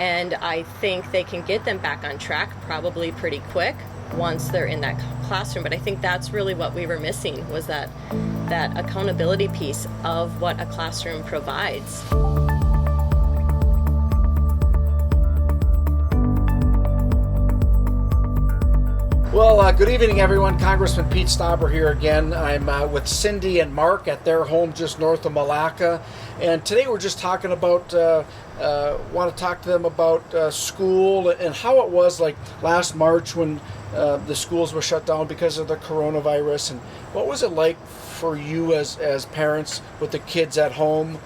And I think they can get them back on track probably pretty quick once they're in that classroom. But I think that's really what we were missing, was that accountability piece of what a classroom provides. Well, good evening, everyone. Congressman Pete Stauber here again. I'm with Cindy and Mark at their home just north of Milaca. And today we're just talking about, want to talk to them about school and how it was like last March when the schools were shut down because of the coronavirus. And what was it like for you as parents with the kids at home?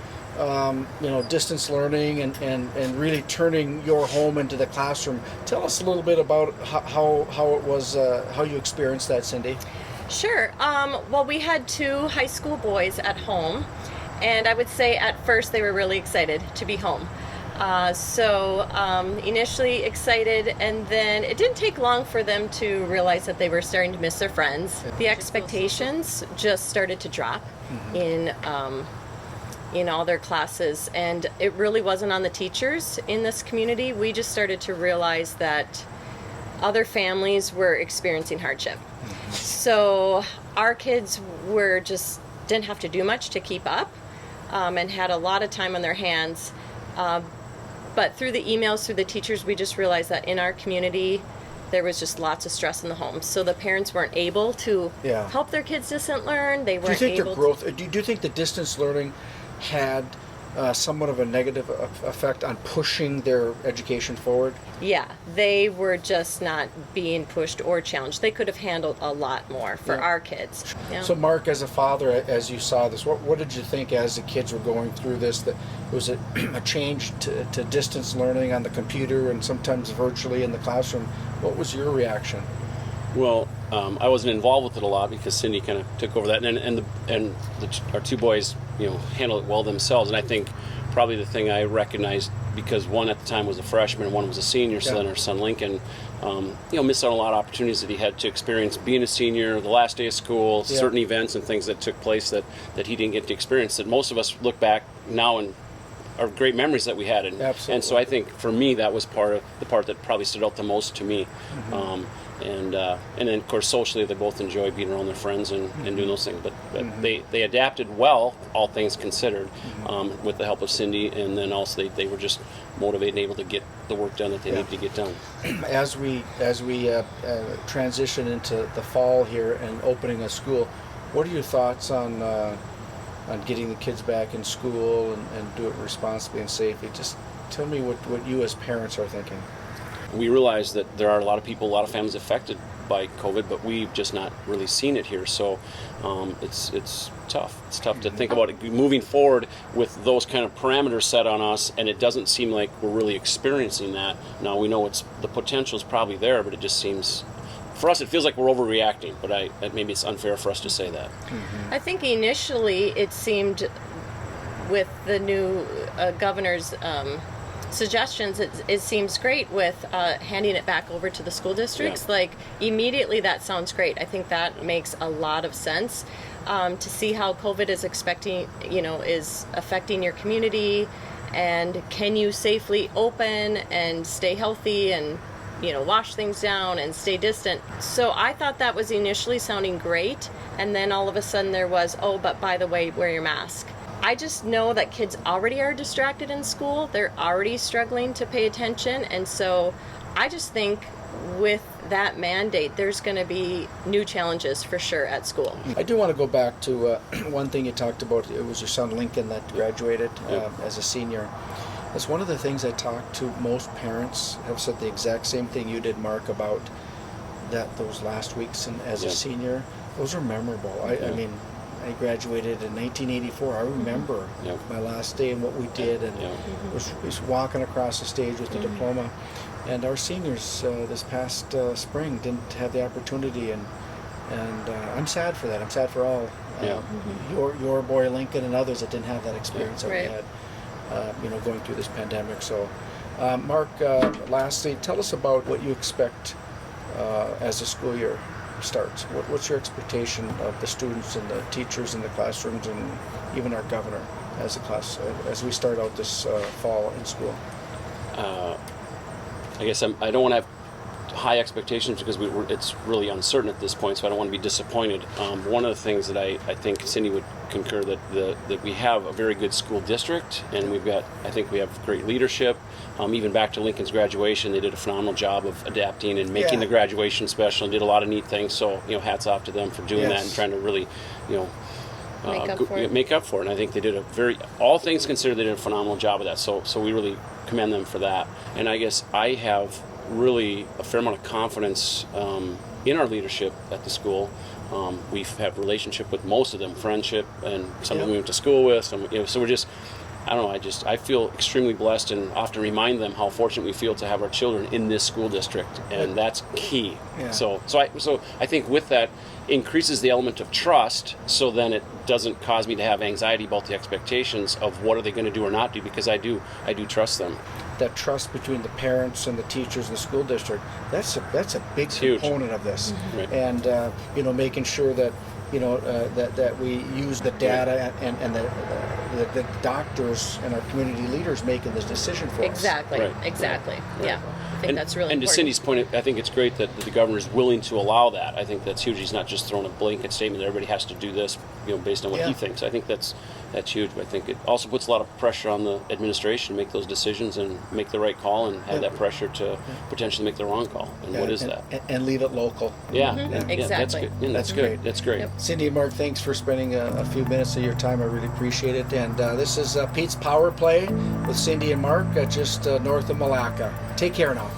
Distance learning and really turning your home into the classroom. Tell us a little bit about how it was, how you experienced that, Cindy. Sure. Well, we had 2 high school boys at home, and I would say at first they were really excited to be home. Initially excited, and then it didn't take long for them to realize that they were starting to miss their friends. The expectations just started to drop in all their classes, and it really wasn't on the teachers in this community. We just started to realize that other families were experiencing hardship. So our kids didn't have to do much to keep up, and had a lot of time on their hands. But through the emails, through the teachers, we just realized that in our community there was just lots of stress in the home. So the parents weren't able to help their kids distance learn. They weren't able to. Do you think the distance learning had somewhat of a negative effect on pushing their education forward? Yeah, they were just not being pushed or challenged. They could have handled a lot more for our kids. Yeah. So Mark, as a father, as you saw this, what did you think as the kids were going through this? That was it a change to distance learning on the computer and sometimes virtually in the classroom? What was your reaction? Well, I wasn't involved with it a lot because Cindy kind of took over that, and our 2 boys, handled it well themselves. And I think probably the thing I recognized, because one at the time was a freshman, one was a senior, so then our son Lincoln, missed out on a lot of opportunities that he had to experience being a senior, the last day of school, certain events and things that took place that he didn't get to experience. That most of us look back now and are great memories that we had. And so I think for me that was the part that probably stood out the most to me. And then of course socially they both enjoy being around their friends and doing those things, but they adapted well, all things considered, with the help of Cindy, and then also they were just motivated and able to get the work done that they needed to get done. As we transition into the fall here and opening a school, what are your thoughts on getting the kids back in school and do it responsibly and safely? Just tell me what you as parents are thinking. We realize that there are a lot of people, a lot of families affected by COVID, but we've just not really seen it here. So it's tough. It's tough to think about it moving forward with those kind of parameters set on us, and it doesn't seem like we're really experiencing that. Now we know the potential is probably there, but it just seems, for us, it feels like we're overreacting. But maybe it's unfair for us to say that. I think initially it seemed, with the new governor's suggestions, it seems great with handing it back over to the school districts. Like immediately that sounds great. I think that makes a lot of sense, to see how COVID is affecting your community, and can you safely open and stay healthy and wash things down and stay distant. So I thought that was initially sounding great, and then all of a sudden there was, but by the way, wear your mask. I just know that kids already are distracted in school. They're already struggling to pay attention. And so I just think with that mandate, there's going to be new challenges for sure at school. I do want to go back to one thing you talked about. It was your son Lincoln that graduated as a senior. That's one of the things I talked to. Most parents have said the exact same thing you did, Mark, about those last weeks as a senior. Those are memorable. I mean, I graduated in 1984. I remember my last day and what we did, and was walking across the stage with the diploma. And our seniors this past spring didn't have the opportunity, and I'm sad for that. I'm sad for all your boy Lincoln and others that didn't have that experience that we had, going through this pandemic. So, Mark, lastly, tell us about what you expect as the school year starts. What's your expectation of the students and the teachers in the classrooms, and even our governor as we start out this fall in school? I guess I don't want to have high expectations because it's really uncertain at this point, so I don't want to be disappointed. One of the things that I think Cindy would concur that we have a very good school district, and I think we have great leadership. Even back to Lincoln's graduation, they did a phenomenal job of adapting and making the graduation special, and did a lot of neat things. So hats off to them for doing that and trying to really make up for it. And I think they did all things considered, they did a phenomenal job of that. So we really commend them for that. And I guess I have really a fair amount of confidence in our leadership at the school. We have relationship with most of them, friendship, and some of them we went to school with. So we're just, I don't know. I feel extremely blessed, and often remind them how fortunate we feel to have our children in this school district, and that's key. Yeah. So I think with that increases the element of trust. So then it doesn't cause me to have anxiety about the expectations of what are they going to do or not do, because I do trust them. That trust between the parents and the teachers and the school district, that's a big component of this. Right. And making sure that that we use the data and the doctors and our community leaders making this decision for us. Exactly. Right. Exactly. Right. Yeah. I think that's really and important. to Cindy's point, I think it's great that the governor is willing to allow that. I think that's huge. He's not just throwing a blanket statement that everybody has to do this, based on what he thinks. I think that's huge. But I think it also puts a lot of pressure on the administration to make those decisions and make the right call, and have that pressure to potentially make the wrong call. And what is that? And leave it local. Yeah, Exactly. that's good. Yeah, that's good. That's great. Yep. Cindy and Mark, thanks for spending a few minutes of your time. I really appreciate it. And this is Pete's Power Play with Cindy and Mark, just north of Milaca. Take care now.